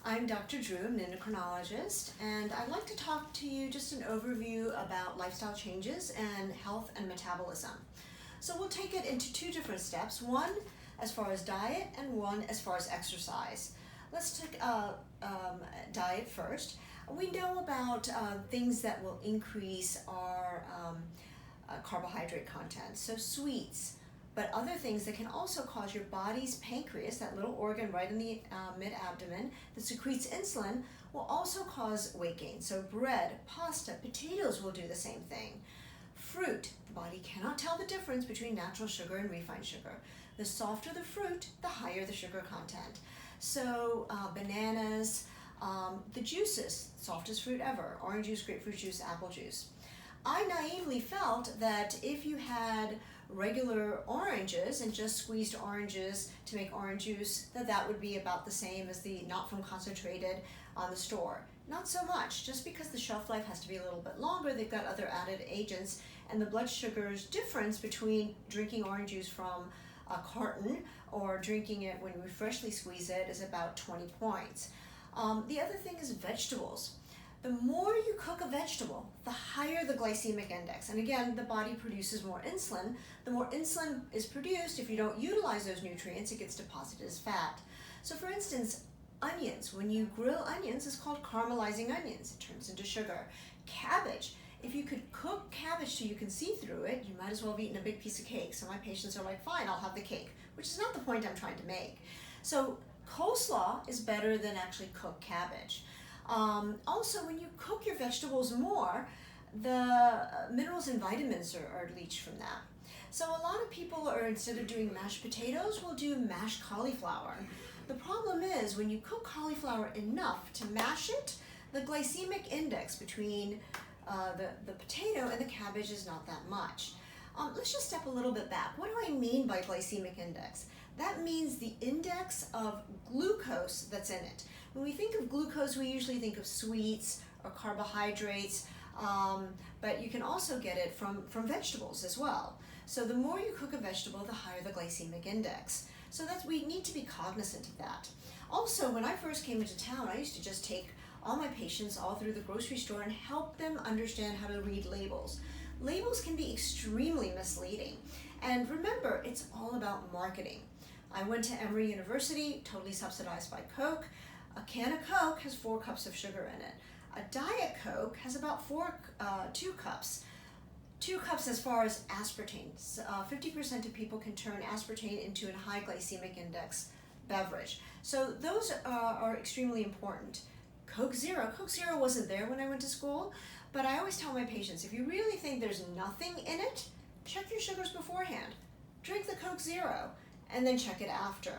I'm Dr. Dhruv, an endocrinologist, and I'd like to talk to you just an overview about lifestyle changes and health and metabolism. So we'll take it into two different steps, one as far as diet and one as far as exercise. Let's take diet first. We know about things that will increase our carbohydrate content, so sweets, but other things that can also cause your body's pancreas, that little organ right in the mid-abdomen that secretes insulin, will also cause weight gain. So bread, pasta, potatoes will do the same thing. Fruit, the body cannot tell the difference between natural sugar and refined sugar. The softer the fruit, the higher the sugar content. So bananas, the juices, softest fruit ever, orange juice, grapefruit juice, apple juice. I naively felt that if you had regular oranges and just squeezed oranges to make orange juice, that would be about the same as the not from concentrated on the store. Not so much. Just because the shelf life has to be a little bit longer, they've got other added agents, and the blood sugar's difference between drinking orange juice from a carton or drinking it when we freshly squeeze it is about 20 points. The other thing is vegetables. The more you cook a vegetable, the higher the glycemic index. And again, the body produces more insulin. The more insulin is produced, if you don't utilize those nutrients, it gets deposited as fat. So for instance, onions, when you grill onions, it's called caramelizing onions. It turns into sugar. Cabbage, if you could cook cabbage so you can see through it, you might as well have eaten a big piece of cake. So my patients are like, fine, I'll have the cake, which is not the point I'm trying to make. So coleslaw is better than actually cooked cabbage. Also, when you cook your vegetables more, the minerals and vitamins are leached from that. So a lot of people are, instead of doing mashed potatoes, will do mashed cauliflower. The problem is when you cook cauliflower enough to mash it, the glycemic index between the potato and the cabbage is not that much. Let's just step a little bit back. What do I mean by glycemic index? That means the index of glucose that's in it. When we think of glucose, we usually think of sweets or carbohydrates, but you can also get it from vegetables as well. So the more you cook a vegetable, the higher the glycemic index. So we need to be cognizant of that. Also, when I first came into town, I used to just take all my patients all through the grocery store and help them understand how to read labels. Labels can be extremely misleading. And remember, it's all about marketing. I went to Emory University, totally subsidized by Coke. A can of Coke has 4 cups of sugar in it. A Diet Coke has about 2 cups. 2 cups as far as aspartame. 50% of people can turn aspartame into a high glycemic index beverage. So those are extremely important. Coke Zero wasn't there when I went to school, but I always tell my patients, if you really think there's nothing in it, check your sugars beforehand. Drink the Coke Zero and then check it after.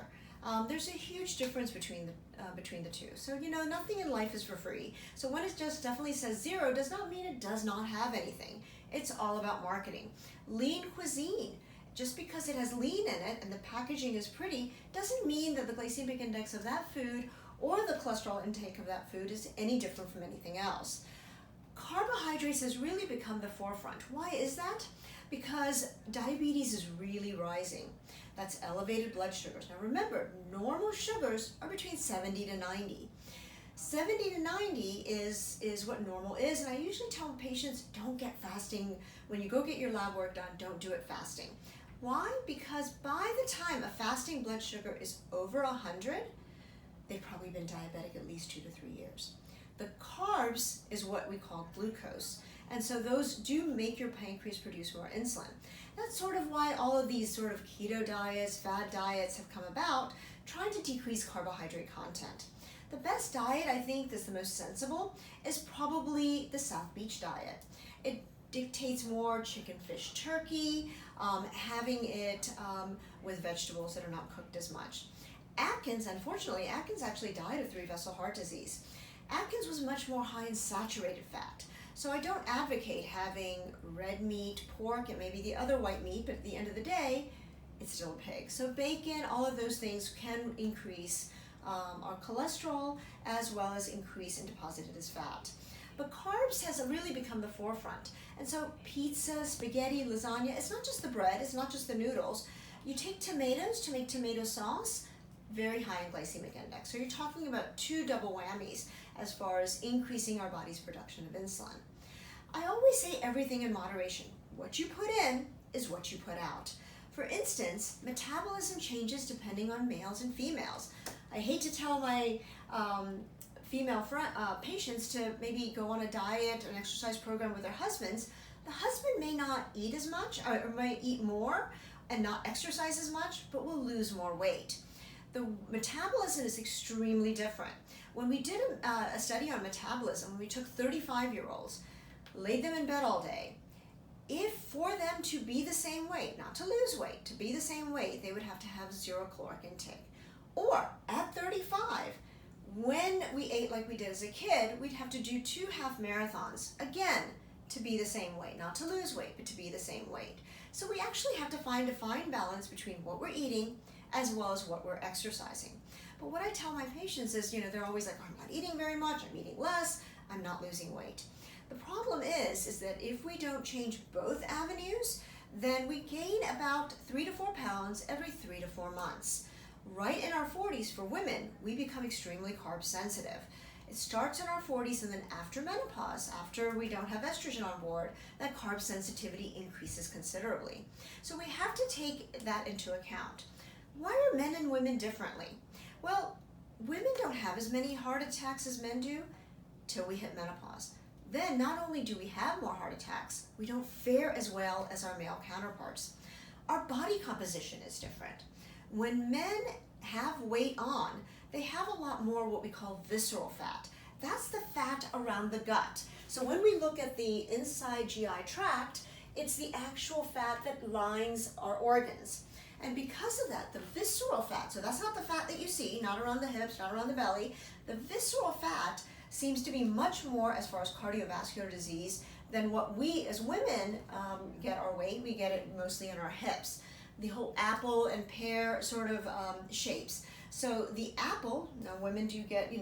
There's a huge difference between the two. So, nothing in life is for free. So when it just definitely says zero does not mean it does not have anything. It's all about marketing. Lean cuisine, just because it has lean in it and the packaging is pretty, doesn't mean that the glycemic index of that food or the cholesterol intake of that food is any different from anything else. Carbohydrates has really become the forefront. Why is that? Because diabetes is really rising. That's elevated blood sugars. Now remember, normal sugars are between 70 to 90. 70 to 90 is what normal is, and I usually tell patients, don't get fasting. When you go get your lab work done, don't do it fasting. Why? Because by the time a fasting blood sugar is over 100, they've probably been diabetic at least 2 to 3 years. The carbs is what we call glucose, and so those do make your pancreas produce more insulin. That's sort of why all of these sort of keto diets, fad diets have come about, trying to decrease carbohydrate content. The best diet, I think, that's the most sensible, is probably the South Beach diet. It dictates more chicken, fish, turkey, having it with vegetables that are not cooked as much. Atkins actually died of 3-vessel heart disease. Atkins was much more high in saturated fat. So I don't advocate having red meat, pork, and maybe the other white meat, but at the end of the day, it's still a pig. So bacon, all of those things can increase our cholesterol as well as increase and deposit it as fat. But carbs has really become the forefront. And so pizza, spaghetti, lasagna, it's not just the bread, it's not just the noodles. You take tomatoes to make tomato sauce, very high in glycemic index. So you're talking about two double whammies as far as increasing our body's production of insulin. I always say everything in moderation. What you put in is what you put out. For instance, metabolism changes depending on males and females. I hate to tell my female patients to maybe go on a diet, an exercise program with their husbands. The husband may not eat as much or may eat more and not exercise as much, but will lose more weight. The metabolism is extremely different. When we did a study on metabolism, we took 35-year-olds, laid them in bed all day. If for them to be the same weight, not to lose weight, to be the same weight, they would have to have 0 caloric intake. Or at 35, when we ate like we did as a kid, we'd have to do 2 half marathons, again, to be the same weight, not to lose weight, but to be the same weight. So we actually have to find a fine balance between what we're eating as well as what we're exercising. But what I tell my patients is, they're always like, oh, I'm not eating very much, I'm eating less, I'm not losing weight. The problem is that if we don't change both avenues, then we gain about 3 to 4 pounds every 3 to 4 months. Right in our 40s, for women, we become extremely carb sensitive. It starts in our 40s, and then after menopause, after we don't have estrogen on board, that carb sensitivity increases considerably. So we have to take that into account. Why are men and women differently? Well, women don't have as many heart attacks as men do till we hit menopause. Then not only do we have more heart attacks, we don't fare as well as our male counterparts. Our body composition is different. When men have weight on, they have a lot more what we call visceral fat. That's the fat around the gut. So when we look at the inside GI tract, it's the actual fat that lines our organs. And because of that, the visceral fat, so that's not the fat that you see, not around the hips, not around the belly, the visceral fat seems to be much more as far as cardiovascular disease than what we as women get our weight. We get it mostly in our hips. The whole apple and pear sort of shapes. So the apple, now women do get,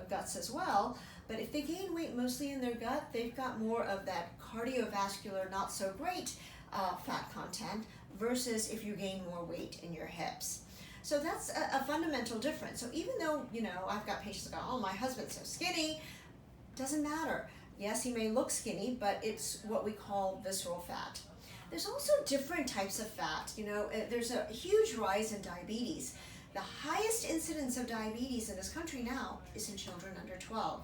guts as well, but if they gain weight mostly in their gut, they've got more of that cardiovascular, not so great fat content versus if you gain more weight in your hips. So that's a fundamental difference. So even though, I've got patients that go, oh, my husband's so skinny, doesn't matter. Yes, he may look skinny, but it's what we call visceral fat. There's also different types of fat. There's a huge rise in diabetes. The highest incidence of diabetes in this country now is in children under 12.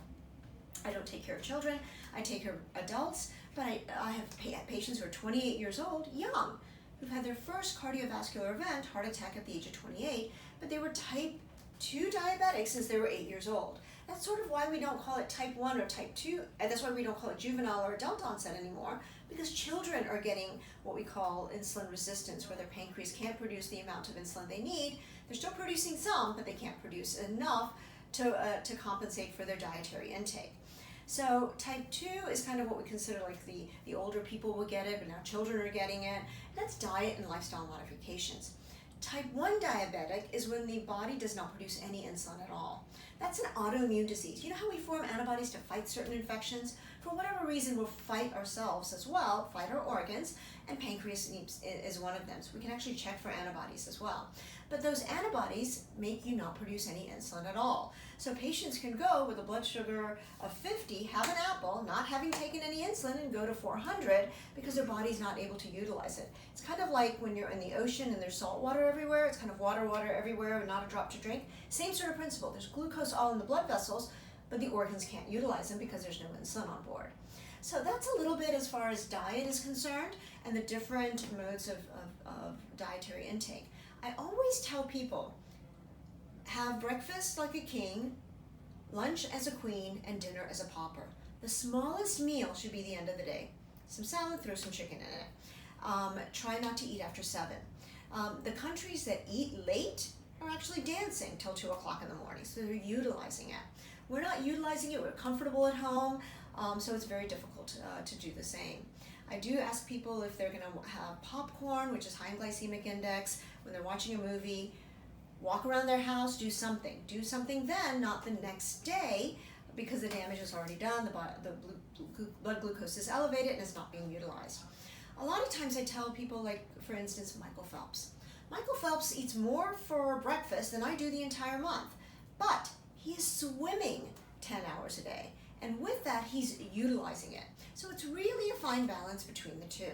I don't take care of children, I take care of adults, but I have patients who are 28 years old, young, who've had their first cardiovascular event, heart attack at the age of 28, but they were type 2 diabetics since they were 8 years old. That's sort of why we don't call it type 1 or type 2, and that's why we don't call it juvenile or adult onset anymore, because children are getting what we call insulin resistance, where their pancreas can't produce the amount of insulin they need. They're still producing some, but they can't produce enough to compensate for their dietary intake. So type 2 is kind of what we consider like the older people will get it, but now children are getting it. That's diet and lifestyle modifications. Type 1 diabetic is when the body does not produce any insulin at all. That's an autoimmune disease. You know how we form antibodies to fight certain infections? For whatever reason, we'll fight ourselves as well, fight our organs, and pancreas is one of them. So we can actually check for antibodies as well. But those antibodies make you not produce any insulin at all. So patients can go with a blood sugar of 50, have an apple, not having taken any insulin, and go to 400 because their body's not able to utilize it. It's kind of like when you're in the ocean and there's salt water everywhere. It's kind of water everywhere and not a drop to drink. Same sort of principle. There's glucose all in the blood vessels, but the organs can't utilize them because there's no insulin on board. So that's a little bit as far as diet is concerned and the different modes of dietary intake. I always tell people, have breakfast like a king, lunch as a queen, and dinner as a pauper. The smallest meal should be the end of the day. Some salad, throw some chicken in it. Try not to eat after 7. The countries that eat late are actually dancing till 2 o'clock in the morning, so they're utilizing it. We're not utilizing it, we're comfortable at home, so it's very difficult to do the same. I do ask people if they're going to have popcorn, which is high in glycemic index, when they're watching a movie, walk around their house, do something. Do something then, not the next day, because the damage is already done, the blood glucose is elevated and is not being utilized. A lot of times I tell people, like, for instance, Michael Phelps. Michael Phelps eats more for breakfast than I do the entire month, but he is swimming 10 hours a day, and with that, he's utilizing it. So it's really a fine balance between the two.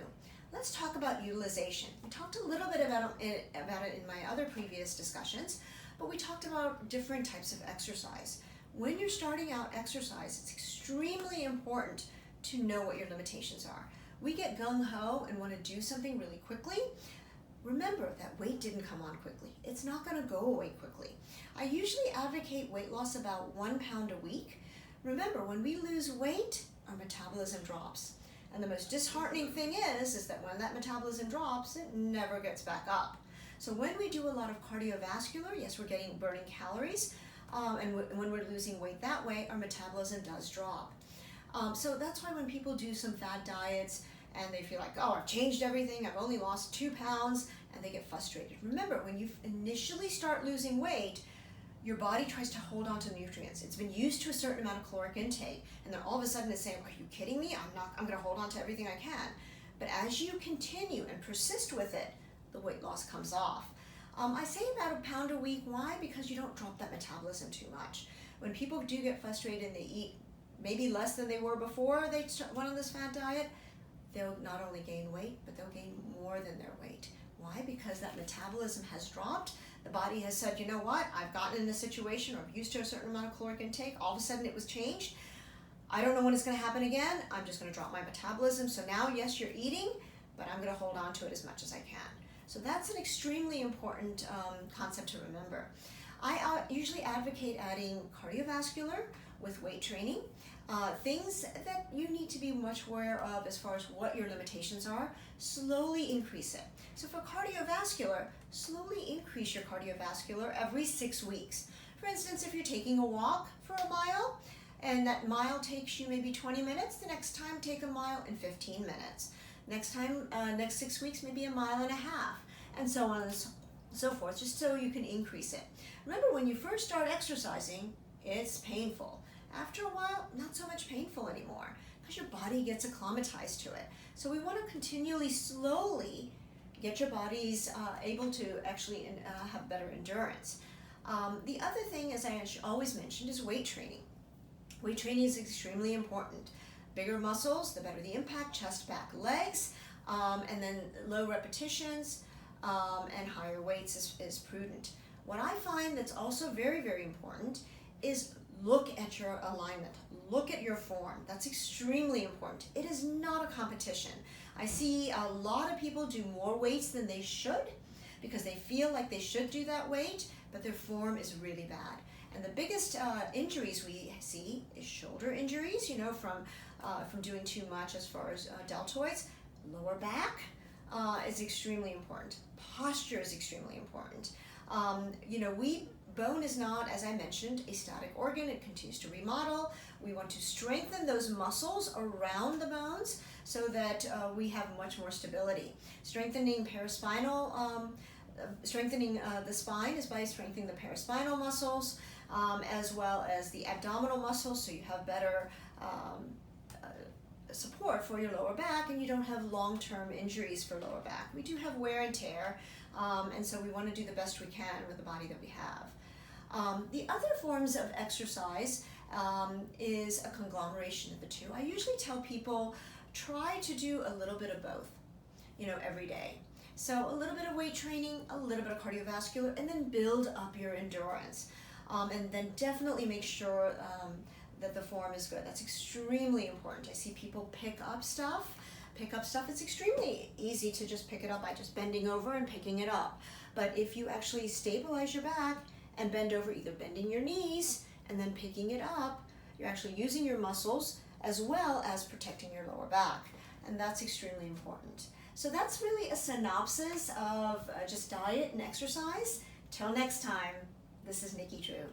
Let's talk about utilization. We talked a little bit about it in my other previous discussions, but we talked about different types of exercise. When you're starting out exercise, it's extremely important to know what your limitations are. We get gung-ho and want to do something really quickly. Remember that weight didn't come on quickly. It's not going to go away quickly. I usually advocate weight loss about 1 pound a week. Remember, when we lose weight, our metabolism drops. And the most disheartening thing is that when that metabolism drops, it never gets back up. So when we do a lot of cardiovascular, yes, we're burning calories, and when we're losing weight that way, our metabolism does drop. So that's why when people do some fad diets and they feel like, oh, I've changed everything, I've only lost 2 pounds, and they get frustrated. Remember, when you initially start losing weight, your body tries to hold on to nutrients. It's been used to a certain amount of caloric intake, and then all of a sudden it's saying, are you kidding me? I'm going to hold on to everything I can. But as you continue and persist with it, the weight loss comes off. I say about 1 pound a week. Why? Because you don't drop that metabolism too much. When people do get frustrated and they eat maybe less than they were before they went on this fad diet, they'll not only gain weight, but they'll gain more than their weight. Why? Because that metabolism has dropped. The body has said, you know what, I've gotten in a situation or I'm used to a certain amount of caloric intake. All of a sudden it was changed. I don't know when it's going to happen again. I'm just going to drop my metabolism. So now, yes, you're eating, but I'm going to hold on to it as much as I can. So that's an extremely important concept to remember. I usually advocate adding cardiovascular with weight training. Things that you need to be much aware of as far as what your limitations are, slowly increase it. So for cardiovascular, slowly increase your cardiovascular every 6 weeks. For instance, if you're taking a walk for a mile, and that mile takes you maybe 20 minutes, the next time take a mile in 15 minutes. Next time, next 6 weeks, maybe 1.5 miles, and so on and so forth, just so you can increase it. Remember, when you first start exercising, it's painful. After a while, not so much painful anymore, because your body gets acclimatized to it. So we want to continually, slowly get your bodies able to actually have better endurance. The other thing, as I always mentioned, is weight training. Weight training is extremely important. Bigger muscles, the better the impact, chest, back, legs, and then low repetitions and higher weights is prudent. What I find that's also very, very important is look at your alignment. Look at your form. That's extremely important. It is not a competition. I see a lot of people do more weights than they should because they feel like they should do that weight, but their form is really bad. And the biggest injuries we see is shoulder injuries, from doing too much as far as deltoids. Lower back is extremely important. Posture is extremely important. Bone is not, as I mentioned, a static organ. It continues to remodel. We want to strengthen those muscles around the bones so that we have much more stability. Strengthening the spine is by strengthening the paraspinal muscles, as well as the abdominal muscles, so you have better support for your lower back and you don't have long-term injuries for lower back. We do have wear and tear, and so we want to do the best we can with the body that we have. The other forms of exercise is a conglomeration of the two. I usually tell people, try to do a little bit of both, every day. So a little bit of weight training, a little bit of cardiovascular, and then build up your endurance. And then definitely make sure that the form is good. That's extremely important. I see people pick up stuff. It's extremely easy to just pick it up by just bending over and picking it up. But if you actually stabilize your back and bend over, either bending your knees and then picking it up, you're actually using your muscles as well as protecting your lower back. And that's extremely important. So that's really a synopsis of just diet and exercise. Till next time, this is Nikki Dhruv.